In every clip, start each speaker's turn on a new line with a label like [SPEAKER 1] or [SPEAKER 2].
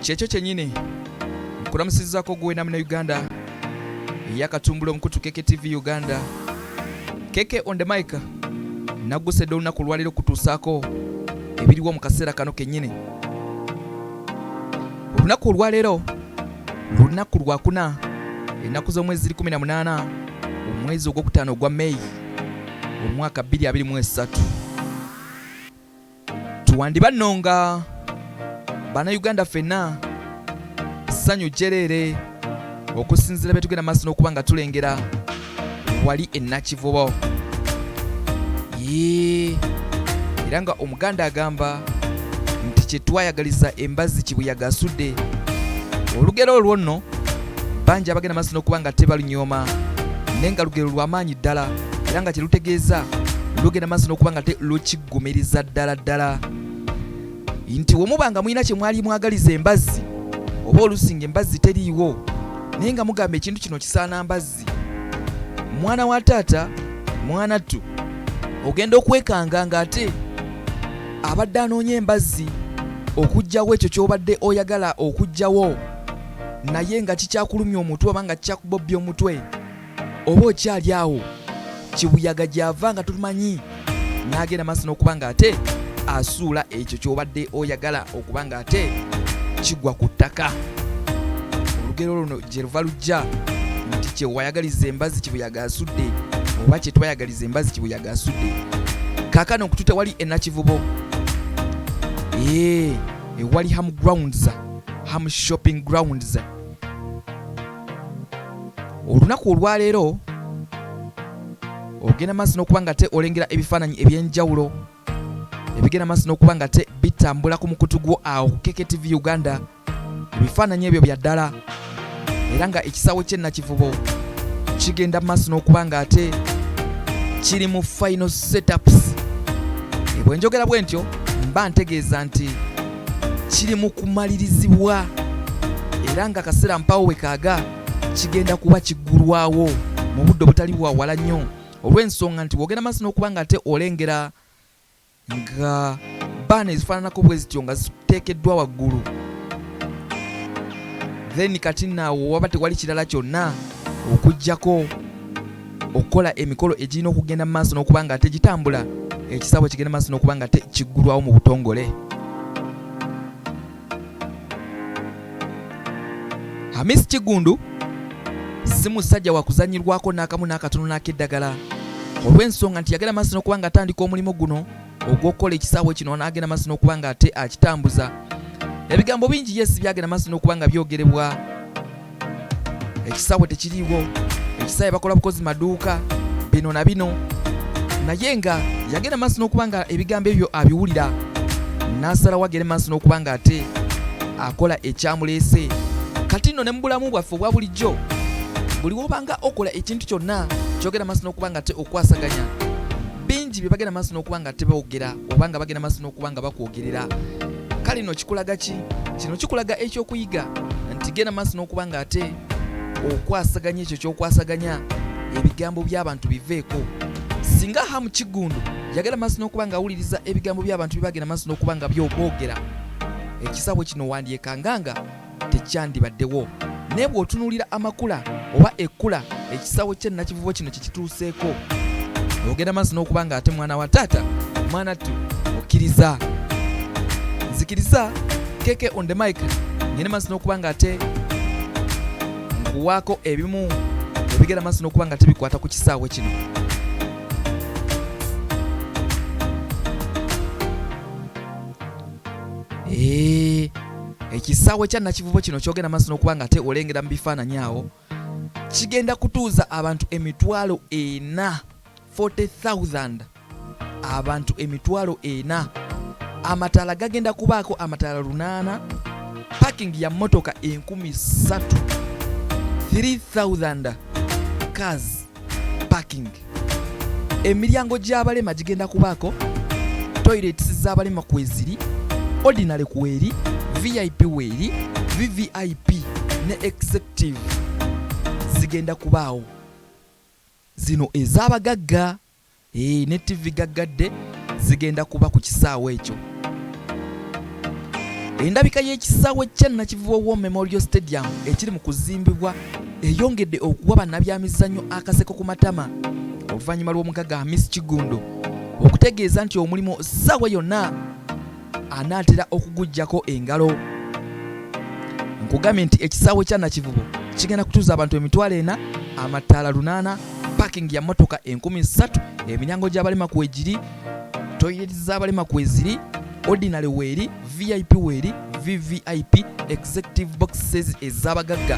[SPEAKER 1] kyekyo kyennyini nkulamusizzaako gwe namuna Uganda eyakatumbulo omukutu Keke TV Uganda. Keke on the mic naggusedde olunaku lwaleero kutuusaako ebiriwo mu kaseera kano kennyini. Olunaku olwaleero lunaku lwakuna ennaku z'omwezi 18 omwezi ogwokutaano ogwa May omwaka 2023. Tuwandibannonga bana Uganda ffenna ssanyu jjereere okusinziira bye tugenda maaso n'okuba nga tulengera wali e Nakivubo. Era nga Omuganda agamba nti kye twayagaliza embazzi kibuyaga asudde. Olugero olwo nno bangi abagenda maaso n'okuba nga tebalunyooma naye nga lugero lw'amaanyi ddala era nga kye lutegeeza lugenda maaso n'okuba nga lukiggumiriza ddala ddala nti wemuba nga mulina kye mwali mwagaliza embazzi oba olusinga embazzi teriiwo naye nga mugamba ekintu kino kisaana mbazzi, mwana wa taata mwana ttu ogenda okwekanga ng'ate abadde anoonya embazzi okuggyawo ekyo ky'obadde oyagala okuggyawo naye nga kikyakulumya omutwe oba nga kikyakubobbya omutwe oba okyali awo kibuyaga gy'ava nga tumanyi n'agenda maaso n'okuba ng'ate asuula ekyo ky'obadde oyagala okuba ng'ate kigwa ku ttaka. Olugero luno gye luva lujja nti kye wayagaliza embazzi kibuyaga asudde oba kye twayagaliza embazzi kibuyaga asudde. Kaakano nkutute wali e Nakivubo ewali Ham Grounds, Ham Shopping Grounds. Olunaku olwaleero ogenda maaso n'okuba nga te olengera ebifaananyi eby'enjawulo ebigenda maaso n'okuba nga te bitambula ku mukutu gwo awo ku Keke TV Uganda. Ebifaananyi ebyo bya ddala era nga ekisaawe kye Nakivubo kigenda maaso n'okuba nga ate kiri mu final setups. Bwe njogera bwe ntyo mba ntegeeza nti kiri mu kumalirizibwa era nga kaseera mpaawo we kaaga kigenda kuba kiggulwawo mu budde obutali bwa wala nnyo olw'ensonga nti bw'ogenda maaso n'okuba nga ate olengera nga baana ezifaananako bwe zityo nga ziteekeddwa waggulu, then kati naawo waba tewali kirala kyonna okuggyako okukola emikolo egirina okugenda mu maaso n'okuba nga ate gitambula, ekisaawe kigenda maaso n'okuba nga ate kiggulwawo mu butongole. Hamis Kiggundu si musajja wa kuzanyirwako n'akamu n'akatono n'akeddagala olw'ensonga nti yagenda maaso n'okuba nga atandika omulimu guno ogw'okukola ekisaawe kino n'agenda maaso n'okuba nga ate akitambuza. Ebigambo bingi yesi byagenda maaso n'okuba nga byogerebwa. Ekisaawe tekiriiwo, ekisaawe bakola bukozi maduuka bino na bino, naye nga yagenda maaso n'okuba nga ebigambo ebyo abiwulira n'asalawo agende maaso n'okuba nga ate akola ekyamuleese. Kati nno ne mu bulamu bwaffe obwa bulijjo buli wobanga okola ekintu kyonna kyogenda maaso n'okuba nga ate okwasaganya, bingi bye bagenda maaso n'okuba nga tebawogera oba nga bagenda maaso n'okuba nga bakwogerera. Kale no kikulaga ki? Kino kikulaga ekyokuyiga nti genda maaso n'okuba nga ate okwasaganya ekyo ky'okwasaganya ebigambo by'abantu biveeko. Singa Hamu Kiggundu yagenda maaso n'okuba nga awuliriza ebigambo by'abantu bye bagenda maaso n'okuba nga by'oboogera, ekisaawe kino wandyekanganga tekyandibaddewo. Naye bw'otunuulira amakula oba ekkula ekisaawe kye Nakivubo kino kikituuseeko, ogenda maaso n'okuba nga ate mwana wa taata mwana ttu okkiriza. Nzikiriza Keke on the mic ngende maaso n'okuba nga ate nkuwaako ebimu ebigenda maaso n'okuba nga tebikwata ku kisaawe kino. Ekisaawe kya Nakivubo kino kyogenda maaso n'okuba nga ate olengera mu bifaananyi awo kigenda kutuuza abantu emitwalo 4, 40,000 abantu emitwalo 4. Amataala gagenda kubaako amataala 8, parking ya mmotoka 3,000, 3,000 cars parking. Emiryango gy'abalema gigenda kubaako, toilets z'abalema kweziri, ordinary kweri, VIP weri, VVIP ne executive zigenda kubaawo. Zino ez'abagagga ne TV gaggadde zigenda kuba ku kisaawe ekyo. Endabika y'ekisaawe kye Nakivubo War Memorial Stadium ekiri mu kuzimbibwa eyongedde okuwa bannabyamizannyo akaseko ku matama oluvannyuma lw'omugagga Hamis Kiggundu okutegeeza nti omulimu ssaawa yonna anaatera okugujjako engalo. Nkugambye nti ekisaawe kya Nakivubo kigenda kutuuza abantu emitwalo 4, amataala 8, parking ya motoka 3000, eminyango gy'abalema kwegiri, toileti z'abalema kweziri, ordinary weeri, VIP weeri, VVIP, executive boxes ez'abagagga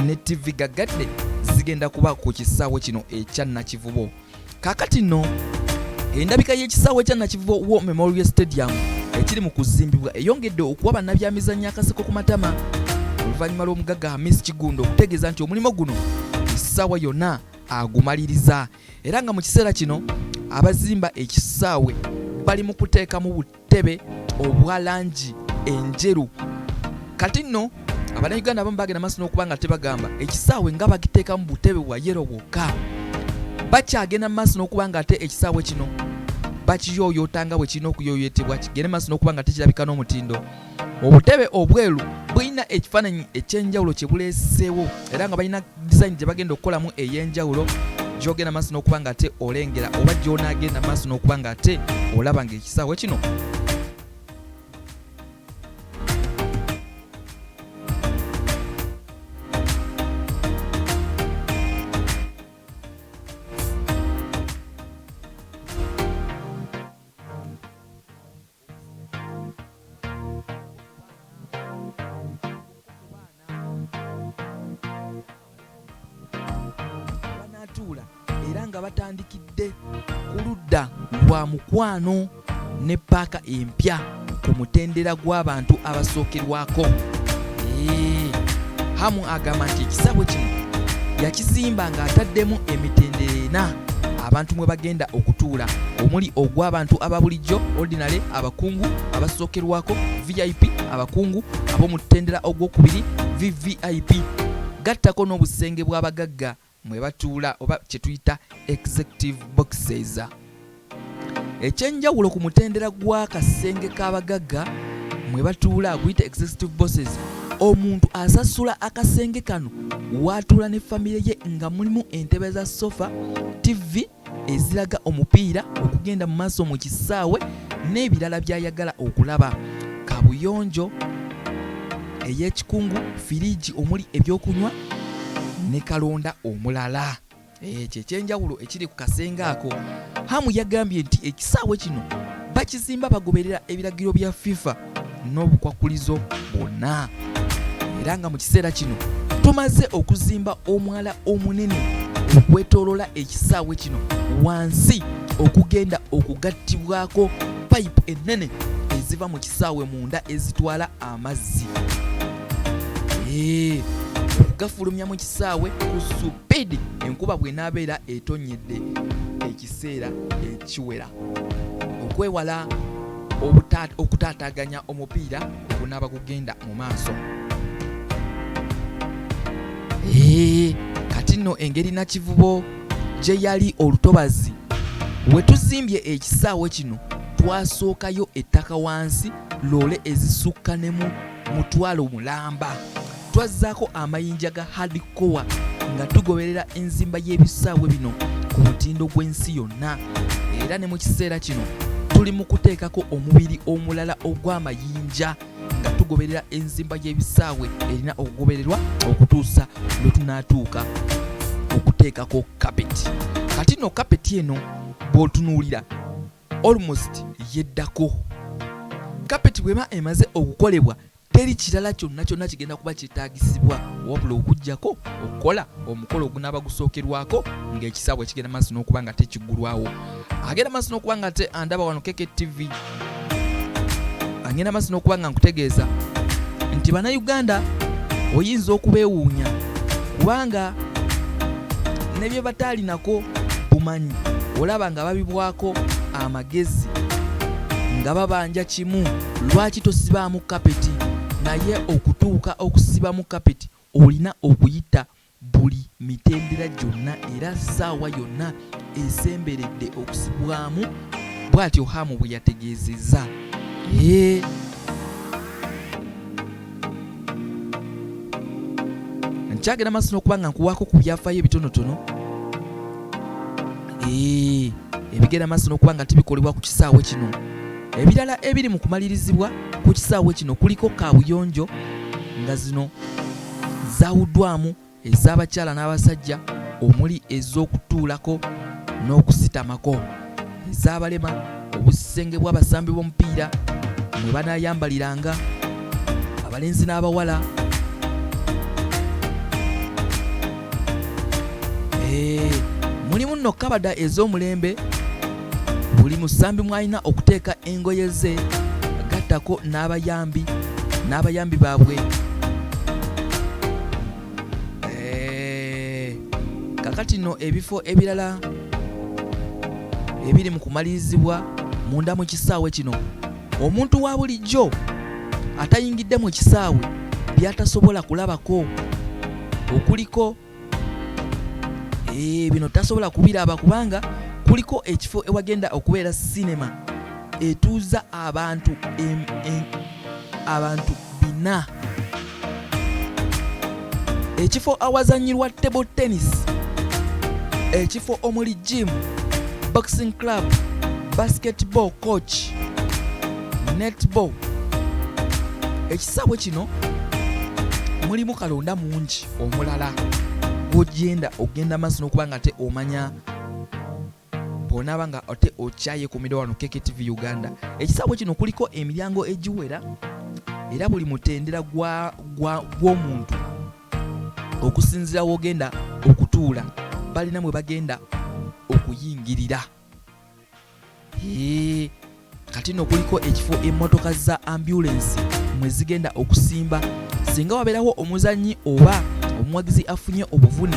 [SPEAKER 1] ne TV gagadde zigenda kuba ku kisaawe kino ekya Nakivubo. Kaakati nno endabika y'ekisaawe kya Nakivubo War Memorial Stadium ekiri mu kuzimbibwa eyongedde okuwa bannabyamizannyo akaseko ku matama oluvannyuma lw'omugagga Hamis Kiggundu okutegeeza nti omulimu guno essaawa yonna agumaliriza, era nga mu kiseera kino abazimba ekisaawe bali mu kuteekamu butebe obwa langi enjeru. Kati nno Abannayuganda abamu bagenda maaso n'okuba nga tebagamba ekisaawe nga bagiteekamu butebe bwa yero bwokka, bakyagenda maaso n'okuba nga ate ekisaawe kino bakiyooyoota nga bwe kirina okuyooyootebwa kigende maaso n'okuba nga tekirabika n'omutindo. Obutebe obweru bulina ekifaananyi eky'enjawulo kye buleeseewo era nga balina design gye bagenda okukolamu ey'enjawulo gy'ogenda maaso n'okuba nga ate olengera oba gy'onaagenda maaso n'okuba nga ate olaba ng'ekisaawe kino era nga batandikidde ku ludda lwa Mukwano ne paaka empya ku mutendera gw'abantu abasookerwako. Hamu agamba nti ekisaawe kino yakizimba ng'ataddemu emitendera 4 abantu mwe bagenda okutuula omuli ogw'abantu ababulijjo ordinary, abakungu abasookerwako, VIP abakungu ab'omutendera ogw'okubiri VVIP, gattako n'obusenge bw'abagagga mwe batuula oba kye tuyita executive boxes. Ekyenjawulo ku mutendera gw'akasenge k'abagagga mwe batuula aguyita executive boxes, omuntu asasula akasenge kano watuula ne famire ye nga mulimu entebe za sofa, TV eziraga omupiira okugenda mu maaso mu kisaawe n'ebirala by'ayagala okulaba, kabuyonjo ey'ekikungu, firiji omuli ebyokunywa ne kalonda omulala. Ekyo ekyenjawulo ekiri ku kasenge ako. Hamu yagambye nti ekisaawe kino bakizimba bagoberera ebiragiro bya FIFA n'obukwakulizo bwonna, era nga mu kiseera kino tumaze okuzimba omwala omunene okwetooloola ekisaawe kino wansi okugenda okugattibwako payipu ennene eziva mu kisaawe munda ezitwala amazzi. Okugafulumya mu kisaawe ku supidi enkuba bw'enaabeera etonyedde ekiseera ekiwera okwewala okutaataaganya omupiira ogunaaba kugenda mu maaso. Kati nno engeri Nakivubo gye yali olutobazi we tuzimbye ekisaawe kino twasookayo ettaka wansi loole ezisukka ne mu mutwalo mulamba, twazzaako amayinja ga hardcore nga tugoberera enzimba y'ebisaawe bino ku mutindo gw'ensi yonna, era ne mu kiseera kino tuli mu kuteekako omubiri omulala ogw'amayinja nga tugoberera enzimba y'ebisaawe erina okugobererwa okutuusa lwe tunaatuuka okuteekako kapeti. Kati nno kapeti eno bw'otunuulira almost yeddako. Kapeti bw'eba emaze okukolebwa teri kirala kyonna kyonna kigenda kuba kyetaagisibwa wabula okuggyako okukola omukolo ogunaaba gusookerwako ng'ekisaawe kigenda maaso n'okuba nga tekiggulwawo. Agenda maaso n'okuba nga te andaba wano Keke TV, agenda maaso n'okuba nga nkutegeeza nti Bannayuganda oyinza okubeewuunya kubanga ne bye bataalinako bumanyi olaba nga babibwako amagezi nga babanja kimu. Lwaki tosibaamu kapeti? Naye okutuuka okusibamu kapeti olina okuyita buli mitendera gyonna era ssaawa yonna esemberedde okusibwamu, bw'atyo Hamu bwe yategeezezza. nkyagenda maaso n'okubanga nkuwaako ku byafaayo ebitonotono ebigenda maaso n'okubanga tibikolebwa ku kisaawe kino. Ebirala ebiri mu kumalirizibwa ku kisaawe kino kuliko kaabuyonjo nga zino zaawuddwamu ez'abakyala n'abasajja omuli ez'okutuulako n'okusitamako, ez'abalema obusenge bw'abasambi b'omupiira mwe banaayambaliranga, abalenzi n'abawala. Mulimu nno kabada ez'omulembe, buli musambi mwalina okuteeka engoye ze gattako n'abayambi baabwe. Kakati nno ebifo ebirala ebiri mu kumalirizibwa munda mu kisaawe kino, omuntu wa bulijjo atayingidde mu kisaawe byatasobola kulabako okuliko bino tasobola kubiraba kubanga kuliko ekifo ewagenda okubeera sinema etuuza abantu bina, ekifo awazanyirwa table tennis, ekifo omuli gym, boxing club, basketball coach, netball. Ekisaawe kino mulimu kalonda mungi omulala ogenda maaso n'okuba nga te omanya bw'onaaba nga ate okyayekuumira wano KK TV Uganda. Ekisaawe kino kuliko emiryango egiwera era buli mutendera gw'omuntu okusinziira w'ogenda okutuula balina mwe bagenda okuyingirira. Kati nno kuliko ekifo emmotoka za ambulance mwe zigenda okusimba singa wabeerawo omuzannyi oba omuwagizi afunye obuvune,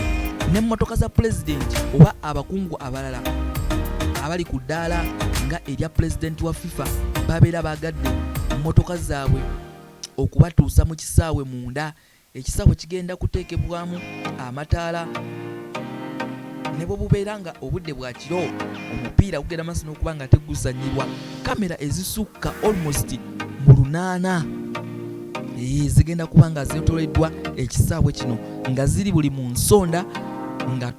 [SPEAKER 1] n'emmotoka za pulezidenti oba abakungu abalala abali ku ddaala nga erya pulezidenti wa FIFA babeera baagadde emmotoka zaabwe okubatuusa mu kisaawe munda. Ekisaawe kigenda kuteekebwamu amataala ne bwe bubeera nga obudde bwa kiro omupiira gugenda maaso n'okuba nga teguzannyibwa. Kamera ezisukka almost mu 8 zigenda kuba nga zeetoleddwa ekisaawe kino nga ziri buli mu nsonda nga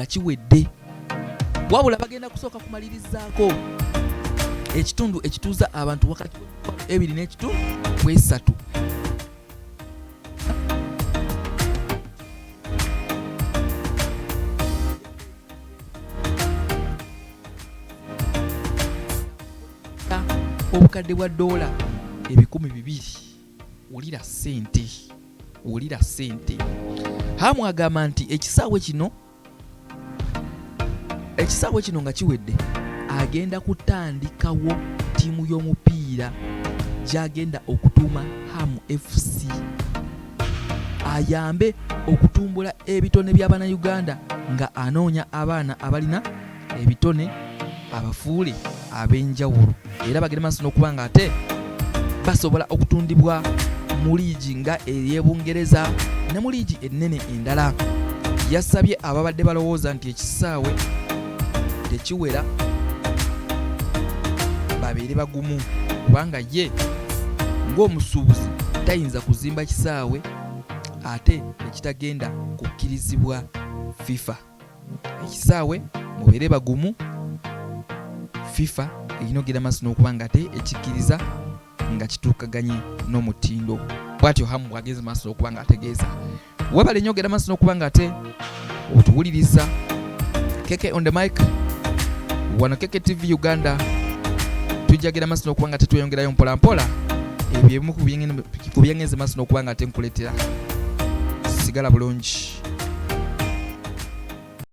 [SPEAKER 1] kiwedde, wabula bagenda kusooka kumalirizaako ekitundu ekituuza abantu wakati 2.3. Obukadde bwa $200. Wulira ssente. Hamu agamba nti ekisaawe kino nga kiwedde agenda kutandikawo ttiimu y'omupiira gy'agenda okutuuma Hamu FC, ayambe okutumbula ebitone by'Abannayuganda nga anoonya abaana abalina ebitone abafuule ab'enjawulo, era bagenda maaso n'okuba nga ate basobola okutundibwa mu liigi nga ey'Ebungereza ne mu liigi ennene endala. Yasabye ababadde balowooza nti ekisaawe tekiwera babeere bagumu kubanga ye ng'omusuubuzi tayinza kuzimba kisaawe ate ekitagenda kukkirizibwa FIFA. Ekisaawe mubeere bagumu, FIFA eyinogera maaso n'okuba nga ate ekikkiriza nga kituukaganye n'omutindo. Bw'atyo Hamu bw'ageze maaso n'okuba nga ategeeza. Webale nyogera maaso n'okuba nga ate otuwuliriza KK on the mic wano KK TV Uganda. Tujjagira maaso n'okuba nga tetweyongerayo mpola mpola ebyo ebimu ku byengenze maaso n'okuba nga ate nkuleetera. Sigala bulungi.